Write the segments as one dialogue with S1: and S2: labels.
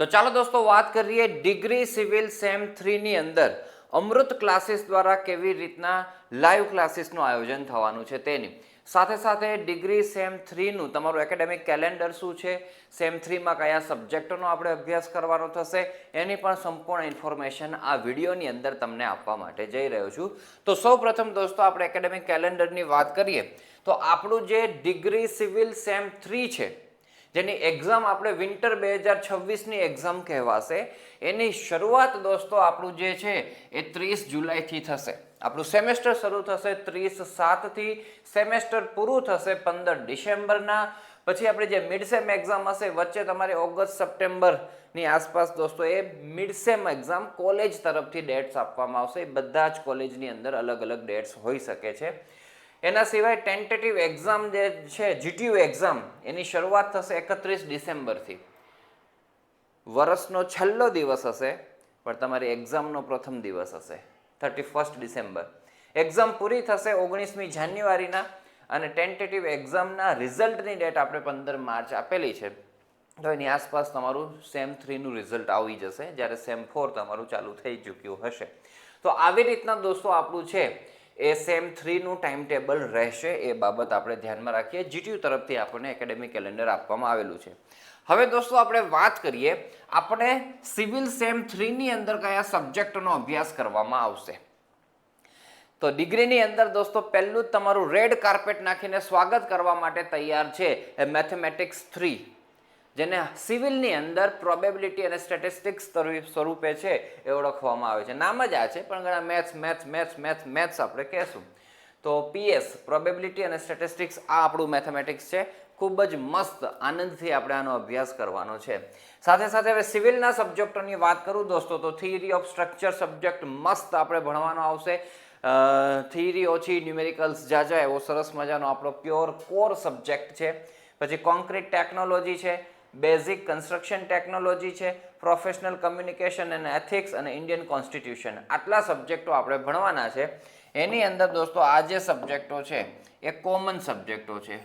S1: તો ચાલો દોસ્તો વાત કરીએ ડિગ્રી સિવિલ સેમ 3 ની અંદર અમૃત ક્લાસીસ દ્વારા કેવી રીતના લાઈવ ક્લાસીસનું આયોજન થવાનું છે તેની સાથે સાથે ડિગ્રી સેમ 3 નું તમારું એકેડેમિક કેલેન્ડર શું છે, સેમ 3 માં કયા સબ્જેક્ટોનો આપણે અભ્યાસ કરવાનો થશે એની પણ સંપૂર્ણ ઇન્ફોર્મેશન આ વિડીયોની અંદર તમને આપવા માટે જઈ રહ્યો છું. તો સૌપ્રથમ દોસ્તો આપણે એકેડેમિક કેલેન્ડરની વાત કરીએ તો આપણું જે ડિગ્રી સિવિલ સેમ 3 છે જેની એક્ઝામ આપણે વિન્ટર 2026ની એક્ઝામ કહેવાશે, એની શરૂઆત દોસ્તો આપણું જે છે એ 30 જુલાઈથી થશે. આપણું સેમેસ્ટર શરૂ થશે 30/7થી, સેમેસ્ટર પૂરું થશે 15 ડિસેમ્બરના. પછી આપણે જે મિડ સેમ એક્ઝામ હશે વચ્ચે તમારે ઓગસ્ટ સપ્ટેમ્બરની આસપાસ દોસ્તો એ મિડ સેમ એક્ઝામ કોલેજ તરફથી ડેટ્સ આપવામાં આવશે. એ બધા જ કોલેજની અંદર અલગ અલગ ડેટ્સ હોઈ શકે છે. એના સિવાય ટેન્ટેટિવ એક્ઝામ જે છે જીટીયુ એક્ઝામ એની શરૂઆત થશે 31 ડિસેમ્બરથી. વર્ષનો છેલ્લો દિવસ હશે પણ તમારી એક્ઝામનો પ્રથમ દિવસ હશે 31 ડિસેમ્બર. એક્ઝામ પૂરી થશે 19મી જાન્યુઆરીના અને ટેન્ટેટિવ એક્ઝામના રિઝલ્ટની ડેટ આપણે 15 માર્ચ આપેલી છે. તો એની આસપાસ તમારું સેમ 3નું રિઝલ્ટ આવી જશે જ્યારે સેમ 4 તમારું ચાલુ થઈ ચૂક્યું હશે. તો આવી રીતના દોસ્તો આપણું છે એ સેમ 3નું ટાઈમ ટેબલ રહેશે. એ બાબત આપણે ધ્યાનમાં રાખીએ. જીટીયુ તરફથી આપણને એકેડેમિક કેલેન્ડર આપવામાં આવેલું છે. હવે દોસ્તો આપણે વાત કરીએ આપણે સિવિલ સેમ 3ની અંદર કયા સબ્જેક્ટનો અભ્યાસ કરવામાં આવશે. તો ડિગ્રીની અંદર દોસ્તો પહેલું જ તમારું રેડ કાર્પેટ નાખીને સ્વાગત કરવા માટે તૈયાર છે એ મેથેમેટિક્સ 3, જેને સિવિલની અંદર પ્રોબેબિલિટી અને સ્ટેટિસ્ટિક્સ સ્વરૂપે છે એ ઓળખવામાં આવે છે. નામ જ આ છે પણ ઘણા મેથ્સ આપણે કહેશું. તો પીએસ પ્રોબેબિલિટી અને સ્ટેટિસ્ટિક્સ આ આપણું મેથેમેટિક્સ છે. ખૂબ જ મસ્ત આનંદથી આપણે આનો અભ્યાસ કરવાનો છે. સાથે સાથે હવે સિવિલના સબ્જેક્ટોની વાત કરું દોસ્તો તો થિયરી ઓફ સ્ટ્રક્ચર સબ્જેક્ટ મસ્ત આપણે ભણવાનો આવશે. થિયરી ઓછી, ન્યુમેરિકલ્સ જાજા, એવો સરસ મજાનો આપણો પ્યોર કોર સબ્જેક્ટ છે. પછી કોન્ક્રીટ ટેકનોલોજી છે, બેઝિક કન્સ્ટ્રક્શન ટેકનોલોજી છે, પ્રોફેશનલ કમ્યુનિકેશન એન્ડ એથિક્સ અને ઇન્ડિયન કોન્સ્ટિટ્યુશન. આટલા સબ્જેક્ટો આપણે ભણવાના છે. એની અંદર દોસ્તો આ જે સબ્જેક્ટો છે એ કોમન સબ્જેક્ટો છે.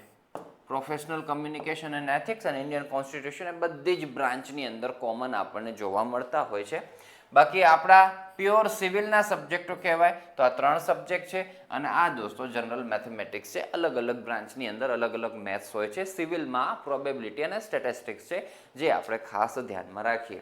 S1: પ્રોફેશનલ કમ્યુનિકેશન એન્ડ એથિક્સ અને ઇન્ડિયન કોન્સ્ટિટ્યુશન એ બધી જ બ્રાન્ચની અંદર કોમન આપણને જોવા મળતા હોય છે. બાકી આપણા પ્યોર સિવિલના સબ્જેક્ટો કહેવાય તો આ 3 સબ્જેક્ટ છે અને આ દોસ્તો જનરલ મેથેમેટિક્સ છે. અલગ અલગ બ્રાન્ચની અંદર અલગ અલગ મેથ્સ હોય છે. સિવિલમાં પ્રોબેબિલિટી અને સ્ટેટિસ્ટિક્સ છે જે આપણે ખાસ ધ્યાનમાં રાખીએ.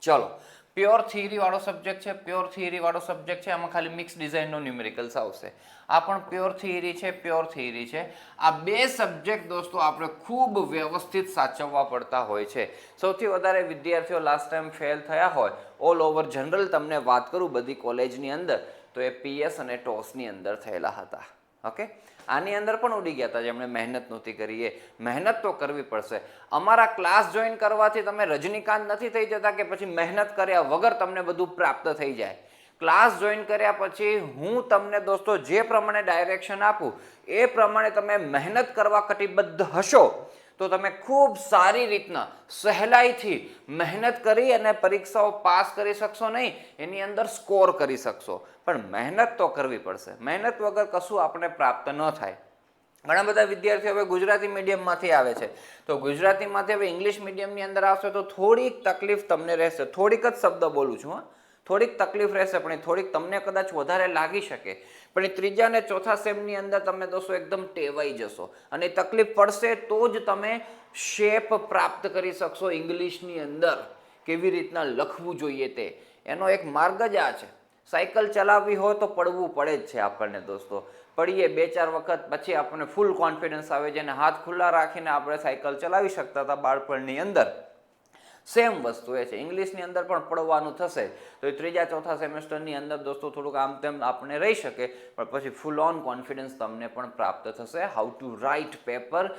S1: ચલો, પ્યોર થિયરી વાળો સબ્જેક્ટ છે. પ્યોર થિયરી વાળો સબ્જેક્ટ છે આમાં ખાલી મિક્સ ડિઝાઇનનો ન્યુમેરિકલ્સ આવશે. આ પણ પ્યોર થિયરી છે. પ્યોર થિયરી છે. આ બે સબ્જેક્ટ દોસ્તો આપણે ખૂબ વ્યવસ્થિત સાચવવા પડતા હોય છે. સૌથી વધારે વિદ્યાર્થીઓ લાસ્ટ ટાઈમ ફેલ થયા હોય ઓલ ઓવર જનરલ તમને વાત કરું બધી કોલેજની અંદર તો એ પીએસ અને ટોસની અંદર થયેલા હતા. ઓકે, આની અંદર પણ ઉડી ગયા હતા જેમણે મહેનત નહોતી કરી. મહેનત તો કરવી પડશે. અમારા ક્લાસ જોઈન કરવાથી તમે રજનીકાંત નથી થઈ જતા કે પછી મહેનત કર્યા વગર તમને બધું પ્રાપ્ત થઈ જાય. ક્લાસ જોઈન કર્યા પછી હું તમને દોસ્તો જે પ્રમાણે ડાયરેક્શન આપું એ પ્રમાણે તમે મહેનત કરવા કટિબદ્ધ હશો તો તમે ખૂબ સારી રીતના સહેલાઈથી મહેનત કરી અને પરીક્ષાઓ પાસ કરી શકશો. નહીં એની અંદર સ્કોર કરી શકશો પણ મહેનત તો કરવી પડશે. મહેનત વગર કશું આપણે પ્રાપ્ત ન થાય. ઘણા બધા વિદ્યાર્થીઓ હવે ગુજરાતી મીડિયમમાંથી આવે છે તો ગુજરાતીમાંથી હવે ઇંગ્લિશ મીડિયમની અંદર આવશે તો થોડીક તકલીફ તમને રહેશે. થોડીક જ શબ્દ બોલું છું, થોડીક તકલીફ રહેશે પણ થોડીક તમને કદાચ વધારે લાગી શકે પણ એ 3જા અને 4થા સેમની અંદર તમે દોસ્તો એકદમ ટેવાઈ જશો અને તકલીફ પડશે તો જ તમે શેપ પ્રાપ્ત કરી શકશો. ઇંગ્લિશની અંદર કેવી રીતના લખવું જોઈએ તે એનો એક માર્ગ જ આ છે. સાયકલ ચલાવવી હોય તો પડવું પડે જ છે આપણને દોસ્તો. પડીએ 2-4 વખત પછી આપણને ફૂલ કોન્ફિડન્સ આવે છે અને હાથ ખુલ્લા રાખીને આપણે સાયકલ ચલાવી શકતા હતા બાળપણની અંદર. સેમ વસ્તુ એ છે ઇંગ્લિશની અંદર પણ પડવાનું થશે તો એ 3જા-4થા સેમેસ્ટરની અંદર દોસ્તો થોડુંક આમ તેમ આપણે રહી શકે પણ પછી ફૂલ ઓન કોન્ફિડન્સ તમને પણ પ્રાપ્ત થશે. How to write paper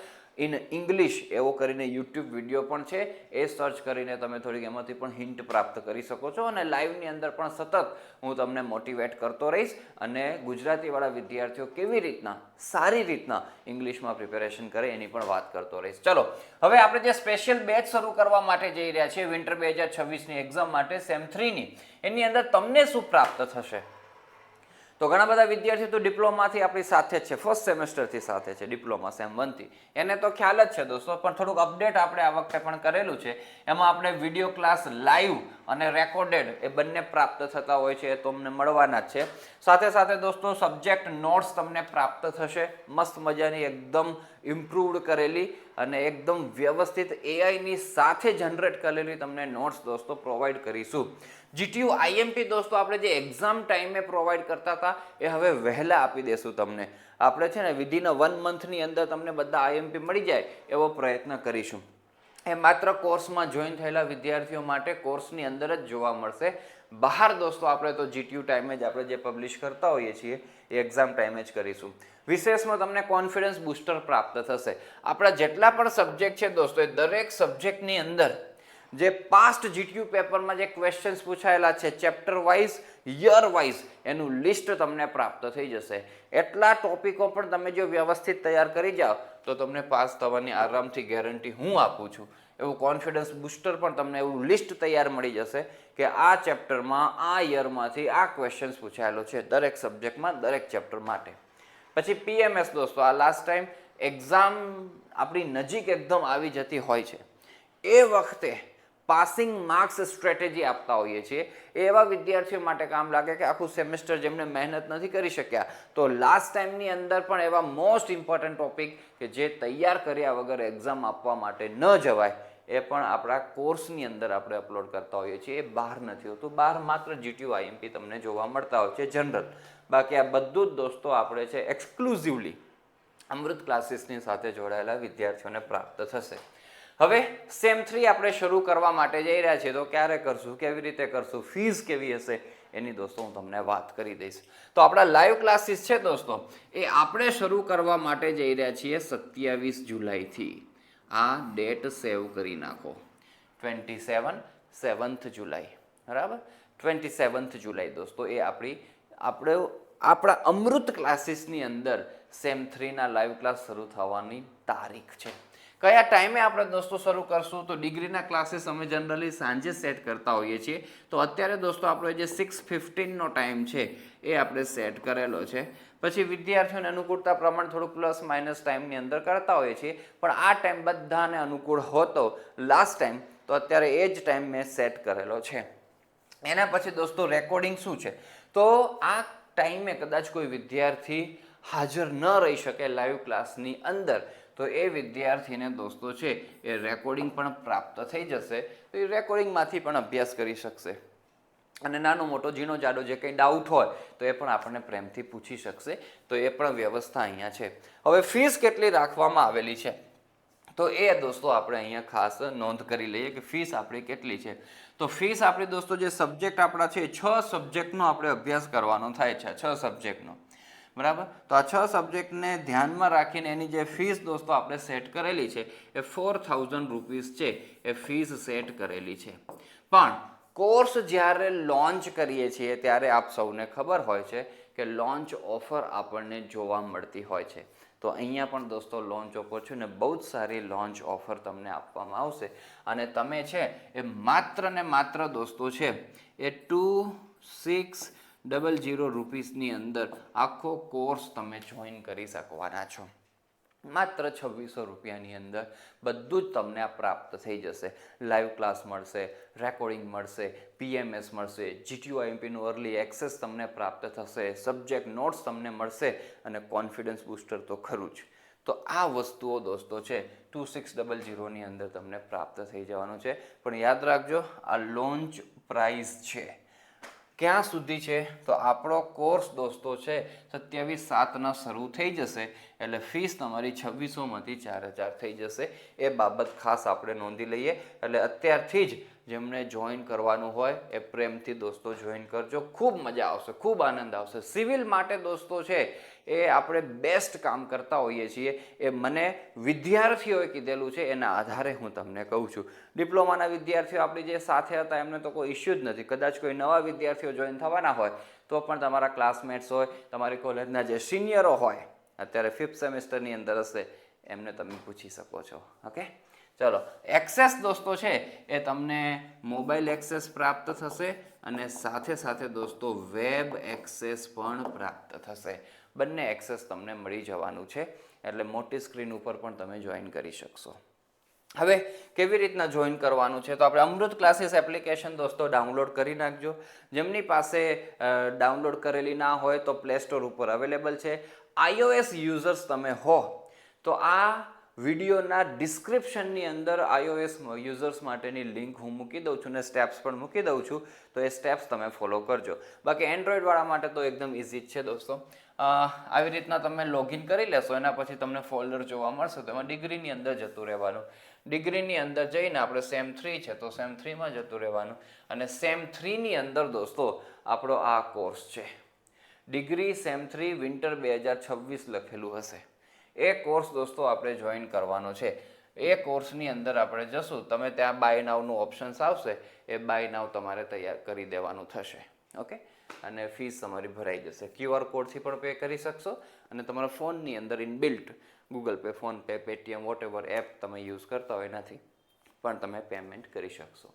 S1: in English એવો કરીને યુટ્યુબ વિડીયો પણ છે. એ સર્ચ કરીને તમે થોડીક એમાંથી પણ હિન્ટ પ્રાપ્ત કરી શકો છો અને લાઈવની અંદર પણ સતત હું તમને મોટિવેટ કરતો રહીશ અને ગુજરાતીવાળા વિદ્યાર્થીઓ કેવી રીતના સારી રીતના ઇંગ્લિશમાં પ્રિપેરેશન કરે એની પણ વાત કરતો રહીશ. ચલો, હવે આપણે જે સ્પેશિયલ બેચ શરૂ કરવા માટે જઈ રહ્યા છીએ વિન્ટર 2026ની એક્ઝામ માટે સેમ 3ની એની અંદર તમને શું પ્રાપ્ત થશે? તો ઘણા બધા વિદ્યાર્થીઓ તો ડિપ્લોમાથી આપણી સાથે જ છે, ફર્સ્ટ સેમેસ્ટરથી સાથે છે, ડિપ્લોમા સેમ 1 થી. એને તો ખ્યાલ જ છે દોસ્તો, પણ થોડુંક અપડેટ આપણે આ વખતે પણ કરેલું છે. એમાં આપણે વિડીયો ક્લાસ લાઈવ અને રેકોર્ડેડ એ બંને પ્રાપ્ત થતા હોય છે, એ તમને મળવાના જ છે. સાથે સાથે દોસ્તો સબ્જેક્ટ નોટ્સ તમને પ્રાપ્ત થશે, મસ્ત મજાની એકદમ ઇમ્પ્રુવડ કરેલી અને એકદમ વ્યવસ્થિત એઆઈની સાથે જનરેટ કરેલી તમને નોટ્સ દોસ્તો પ્રોવાઈડ કરીશું. GTU IMP દોસ્તો આપણે જે એક્ઝામ ટાઈમે પ્રોવાઈડ કરતા હતા એ હવે વહેલા આપી દેશું તમને. આપણે છે ને વિધિન 1 મંથની અંદર તમને બધા IMP મળી જાય એવો પ્રયત્ન કરીશું. એ માત્ર કોર્સમાં જોઈન થયેલા વિદ્યાર્થીઓ માટે કોર્સની અંદર જ જોવા મળશે. બહાર દોસ્તો આપણે તો GTU ટાઈમે જ આપણે જે પબ્લિશ કરતા હોઈએ છીએ એ એક્ઝામ ટાઈમે જ કરીશું. વિશેષમાં તમને કોન્ફિડન્સ બૂસ્ટર પ્રાપ્ત થશે. આપણા જેટલા પણ સબ્જેક્ટ છે દોસ્તો એ દરેક સબ્જેક્ટની અંદર જે પાસ્ટ GTU પેપરમાં જે ક્વેશ્ચન્સ પૂછાયેલા છે ચેપ્ટર વાઇઝ, યર વાઇઝ એનું લિસ્ટ તમને પ્રાપ્ત થઈ જશે. એટલા ટોપિકો પણ તમે જો વ્યવસ્થિત તૈયાર કરી જાઓ તો તમને પાસ થવાની આરામથી ગેરંટી હું આપું છું. એવું કોન્ફિડન્સ બૂસ્ટર પણ તમને એવું લિસ્ટ તૈયાર મળી જશે કે આ ચેપ્ટરમાં આ યરમાંથી આ ક્વેશ્ચન્સ પૂછાયેલો છે દરેક સબ્જેક્ટમાં, દરેક ચેપ્ટર માટે. પછી PMS દોસ્તો, આ લાસ્ટ ટાઈમ એક્ઝામ આપણી નજીક એકદમ આવી જતી હોય છે, એ વખતે પાસિંગ માર્ક્સ સ્ટ્રેટેજી આપતા હોઈએ છીએ. એવા વિદ્યાર્થીઓ માટે કામ લાગે કે આખું સેમેસ્ટર જેમને મહેનત નથી કરી શક્યા તો લાસ્ટ ટાઈમની અંદર પણ એવા મોસ્ટ ઇમ્પોર્ટન્ટ ટોપિક કે જે તૈયાર કર્યા વગર એક્ઝામ આપવા માટે ન જવાય એ પણ આપણા કોર્સની અંદર આપણે અપલોડ કરતા હોઈએ છીએ. એ બહાર નથી હોતું, બહાર માત્ર GTU IMP તમને જોવા મળતા હોય છે જનરલ. બાકી આ બધું જ દોસ્તો આપણે છે એક્સક્લુઝિવલી અમૃત ક્લાસીસની સાથે જોડાયેલા વિદ્યાર્થીઓને પ્રાપ્ત થશે. હવે સેમ 3 આપણે શરૂ કરવા માટે જઈ રહ્યા છીએ, તો ક્યારે કરશું, કેવી રીતે કરશું, ફીસ કેવી હશે એની દોસ્તો હું તમને વાત કરી દઈશ. તો આપણા લાઈવ ક્લાસીસ છે દોસ્તો એ આપણે શરૂ કરવા માટે જઈ રહ્યા છીએ 27 જુલાઈથી. આ ડેટ સેવ કરી નાખો, 27 7th જુલાઈ, બરાબર. 27th જુલાઈ દોસ્તો એ આપણા અમૃત ક્લાસીસની અંદર સેમ 3ના લાઈવ ક્લાસ શરૂ થવાની તારીખ છે. કયા ટાઈમે આપણે દોસ્તો શરૂ કરશું, તો ડિગ્રીના ક્લાસીસ અમે જનરલી સાંજે સેટ કરતા હોઈએ છીએ. તો અત્યારે દોસ્તો આપણો જે 6:15નો ટાઈમ છે એ આપણે સેટ કરેલો છે. પછી વિદ્યાર્થીઓને અનુકૂળતા પ્રમાણે થોડું પ્લસ માઇનસ ટાઈમની અંદર કરતા હોઈએ છીએ, પણ આ ટાઈમ બધાને અનુકૂળ હોતો લાસ્ટ ટાઈમ, તો અત્યારે એ જ ટાઈમ મેં સેટ કરેલો છે. એના પછી દોસ્તો રેકોર્ડિંગ શું છે, તો આ ટાઈમે કદાચ કોઈ વિદ્યાર્થી હાજર ન રહી શકે લાઈવ ક્લાસની અંદર, તો એ વિદ્યાર્થીને દોસ્તો છે એ રેકોર્ડિંગ પણ પ્રાપ્ત થઈ જશે. તો એ રેકોર્ડિંગમાંથી પણ અભ્યાસ કરી શકશે અને નાનો મોટો ઝીણો જાડો જે કંઈ ડાઉટ હોય તો એ પણ આપણને પ્રેમથી પૂછી શકશે. તો એ પણ વ્યવસ્થા અહીંયા છે. હવે ફીસ કેટલી રાખવામાં આવેલી છે તો એ દોસ્તો આપણે અહીંયા ખાસ નોંધ કરી લઈએ કે ફીસ આપણી કેટલી છે. તો ફીસ આપણી દોસ્તો જે સબ્જેક્ટ આપણા છે 6 સબ્જેક્ટનો આપણે અભ્યાસ કરવાનો થાય છે, 6 સબ્જેક્ટનો, બરાબર. તો આ 6 સબ્જેક્ટને ધ્યાનમાં રાખીને એની જે ફીસ દોસ્તો આપણે સેટ કરેલી છે એ 4000 રૂપીસ છે, એ ફીસ સેટ કરેલી છે. પણ કોર્સ જ્યારે લોન્ચ કરીએ છીએ ત્યારે આપ સૌને ખબર હોય છે કે લોન્ચ ઓફર આપણને જોવા મળતી હોય છે. તો અહીંયા પણ દોસ્તો લોન્ચ ઓફર છે ને બહુ જ સારી લોન્ચ ઓફર તમને આપવામાં આવશે અને તમે છે એ માત્ર ને માત્ર દોસ્તો છે એ 2600 રૂપીસની અંદર આખો કોર્સ તમે જોઈન કરી શકવાના છો. માત્ર 2600 રૂપિયાની અંદર બધું જ તમને આ પ્રાપ્ત થઈ જશે. લાઈવ ક્લાસ મળશે, રેકોર્ડિંગ મળશે, PMS મળશે, GTU IMPનું અર્લી એક્સેસ તમને પ્રાપ્ત થશે, સબ્જેક્ટ નોટ્સ તમને મળશે અને કોન્ફિડન્સ બૂસ્ટર તો ખરું જ. તો આ વસ્તુઓ દોસ્તો છે 2600ની અંદર તમને પ્રાપ્ત થઈ જવાનું છે. પણ યાદ રાખજો આ લોન્ચ પ્રાઇસ છે. ક્યાં સુધી છે, તો આપણો કોર્સ દોસ્તો છે 27/7ના શરૂ થઈ જશે એટલે ફીસ તમારી 2600માંથી 4000 થઈ જશે. એ બાબત ખાસ આપણે નોંધી લઈએ. એટલે અત્યારથી જ જેમને જોઈન કરવાનું હોય એ પ્રેમથી દોસ્તો જોઈન કરજો. ખૂબ મજા આવશે, ખૂબ આનંદ આવશે. સિવિલ માટે દોસ્તો છે એ આપણે બેસ્ટ કામ કરતા હોઈએ છીએ, એ મને વિદ્યાર્થીઓએ કીધેલું છે, એના આધારે હું તમને કહું છું. ડિપ્લોમાના વિદ્યાર્થીઓ આપણી જે સાથે હતા એમને તો કોઈ ઇશ્યુ જ નથી. કદાચ કોઈ નવા વિદ્યાર્થીઓ જોઈન થવાના હોય તો પણ તમારા ક્લાસમેટ્સ હોય, તમારી કોલેજના જે સિનિયરો હોય, અત્યારે 5th સેમેસ્ટરની અંદર હશે, એમને તમે પૂછી શકો છો. ઓકે, ચલો. એક્સેસ દોસ્તો છે એ તમને મોબાઈલ એક્સેસ પ્રાપ્ત થશે અને સાથે સાથે દોસ્તો વેબ એક્સેસ પણ પ્રાપ્ત થશે. બંને એક્સેસ તમને મળી જવાનું છે, એટલે મોટી સ્ક્રીન ઉપર પણ તમે જોઈન કરી શકશો. હવે કેવી રીતના જોઈન કરવાનું છે, તો આપણે અમૃત ક્લાસીસ એપ્લિકેશન દોસ્તો ડાઉનલોડ કરી નાખજો. જેમની પાસે ડાઉનલોડ કરેલી ના હોય તો પ્લે સ્ટોર ઉપર અવેલેબલ છે. iOS યુઝર્સ તમે હો તો આ વિડીયોના ડિસ્ક્રિપ્શનની અંદર iOS યુઝર્સ માટેની લિંક હું મૂકી દઉં છું, ને સ્ટેપ્સ પણ મૂકી દઉં છું, તો એ સ્ટેપ્સ તમે ફોલો કરજો. બાકી એન્ડ્રોઈડવાળા માટે તો એકદમ ઇઝી જ છે દોસ્તો. આવી રીતના તમે લોગિન કરી લેશો, એના પછી તમને ફોલ્ડર જોવા મળશે, તો એમાં ડિગ્રીની અંદર જતું રહેવાનું. ડિગ્રીની અંદર જઈને આપણે સેમ 3 છે તો સેમ 3માં જતું રહેવાનું, અને સેમ 3ની અંદર દોસ્તો આપણો આ કોર્સ છે, ડિગ્રી સેમ 3 વિન્ટર 2026 લખેલું હશે. એ કોર્સ દોસ્તો આપણે જોઈન કરવાનો છે. એ કોર્સની અંદર આપણે જશું, તમે ત્યાં બાય નાવનું ઓપ્શન્સ આવશે, એ બાય નાવ તમારે તૈયાર કરી દેવાનું થશે. ઓકે, અને ફીસ તમારી ભરાઈ જશે. QR કોડથી પણ પે કરી શકશો, અને તમારા ફોનની અંદર inbuilt Google pay, PhonePe, Paytm, whatever app તમે યુઝ કરતા હોય એનાથી પણ તમે પેમેન્ટ કરી શકશો.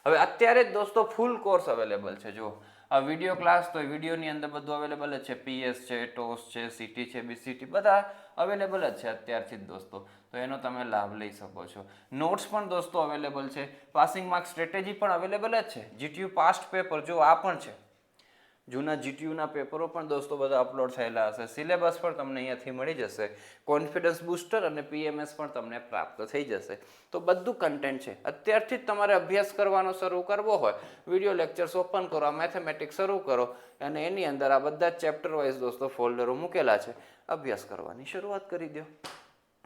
S1: હવે અત્યારે જ દોસ્તો ફૂલ કોર્સ અવેલેબલ છે. જો આ વિડીયો ક્લાસ, તો વિડીયોની અંદર બધું અવેલેબલ જ છે. PS છે, ટોસ છે, CT છે, BCT બધા અવેલેબલ જ છે અત્યારથી જ દોસ્તો, તો એનો તમે લાભ લઈ શકો છો. નોટ્સ પણ દોસ્તો અવેલેબલ છે. પાસિંગ માર્ક સ્ટ્રેટેજી પણ અવેલેબલ જ છે. GTU પાસ્ટ પેપર જો આ પણ છે, જૂના GTUના પેપરો પણ દોસ્તો બધા અપલોડ થયેલા હશે. સિલેબસ પણ તમને અહીંયાથી મળી જશે. કોન્ફિડન્સ બૂસ્ટર અને PMS પણ તમને પ્રાપ્ત થઈ જશે. તો બધું કન્ટેન્ટ છે. અત્યારથી જ તમારે અભ્યાસ કરવાનો શરૂ કરવો હોય, વિડીયો લેક્ચર્સ ઓપન કરો, મેથેમેટિક્સ શરૂ કરો, અને એની અંદર આ બધા ચેપ્ટર વાઇઝ દોસ્તો ફોલ્ડરો મૂકેલા છે, અભ્યાસ કરવાની શરૂઆત કરી દો.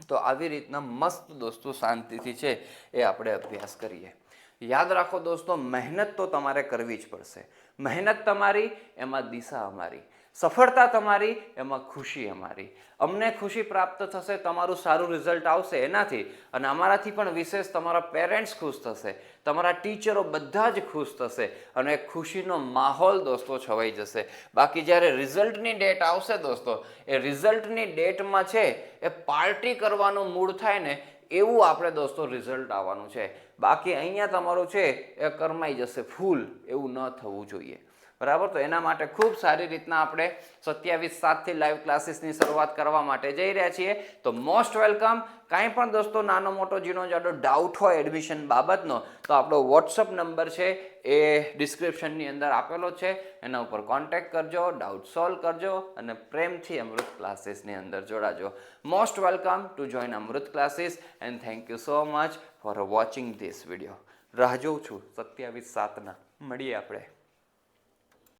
S1: તો આવી રીતના મસ્ત દોસ્તો શાંતિથી છે એ આપણે અભ્યાસ કરીએ. યાદ રાખો દોસ્તો, મહેનત તો તમારે કરવી જ પડશે. મહેનત તમારી, એમાં દિશા અમારી. સફળતા તમારી, એમાં ખુશી અમારી. અમને ખુશી પ્રાપ્ત થશે, તમારું સારું રિઝલ્ટ આવશે એનાથી, અને અમારાથી પણ વિશેષ તમારા પેરેન્ટ્સ ખુશ થશે, તમારા ટીચરો બધા જ ખુશ થશે, અને એક ખુશીનો માહોલ દોસ્તો છવાઈ જશે. બાકી જ્યારે રિઝલ્ટની ડેટ આવશે દોસ્તો, એ રિઝલ્ટની ડેટમાં છે એ પાર્ટી કરવાનો મૂડ થાય ને એવું આપણે દોસ્તો રિઝલ્ટ આવવાનું છે. બાકી અહીંયા તમારું છે એ કરમાઈ જશે ફૂલ, એવું ન થવું જોઈએ. બરાબર, તો એના માટે ખૂબ સારી રીતના આપણે 27/7થી લાઈવ ક્લાસીસની શરૂઆત કરવા માટે જઈ રહ્યા છીએ. તો મોસ્ટ વેલકમ. કાંઈ પણ દોસ્તો નાનો મોટો ઝીણો જાડો ડાઉટ હોય એડમિશન બાબતનો, તો આપણો વોટ્સઅપ નંબર છે એ ડિસ્ક્રિપ્શનની અંદર આપેલો છે, એના ઉપર કોન્ટેક્ટ કરજો, ડાઉટ સોલ્વ કરજો, અને પ્રેમથી અમૃત ક્લાસીસની અંદર જોડાજો. Most welcome to join Amrit classes, and thank you so much for watching this video. રાહ જોઉં છું 27/7ના. મળીએ આપણે.